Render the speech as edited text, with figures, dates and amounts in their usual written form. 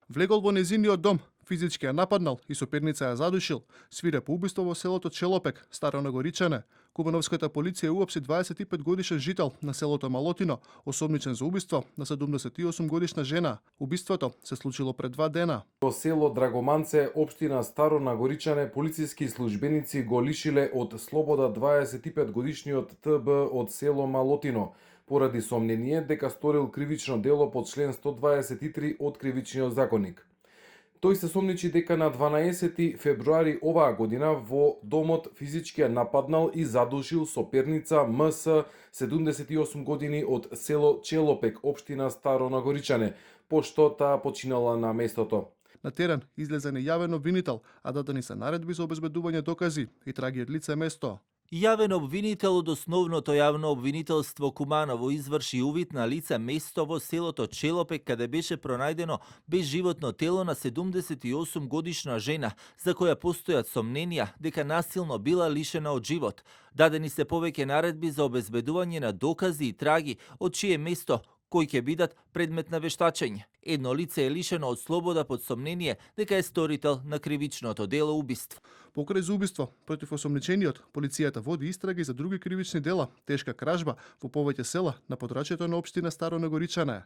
Влегол во незиниот дом, физички ја нападнал и соперница ја задушил, свирепо убиство во селото Челопек, Старо Нагоричане. Кубановската полиција уапси 25 годишен жител на селото Малотино, осомничен за убиство на 78 годишна жена. Убиството се случило пред 2 дена. Во село Драгоманце, општина Старо Нагоричане, полициски службеници го лишиле од слобода 25 годишниот ТБ од село Малотино, поради сомнение дека сторил кривично дело по член 123 од Кривичниот законник. Тој се сомничи дека на 12 февруари оваа година во домот физички ја нападнал и задушил соперница МС 78 години од село Челопек, општина Старо Нагоричане, пошто таа починала на местото. На терен излезе нејавен обвинител, а дадени се наредби за обезбедување докази и траги од лице место. Јавен обвинител од основното јавно обвинителство Куманово изврши увид на лице место во селото Челопек, каде беше пронајдено безживотно тело на 78 годишна жена, за која постојат сомненија дека насилно била лишена од живот. Дадени се повеќе наредби за обезбедување на докази и траги од чие место кои ќе бидат предмет на вештачење. Едно лице е лишено од слобода под сомнение дека е сторител на кривичното дело убиство. Покрај за убиство против осомничениот, полицијата води истраги за други кривични дела, тешка кражба во повеќе села на подрачјето на општина Старо Нагоричане.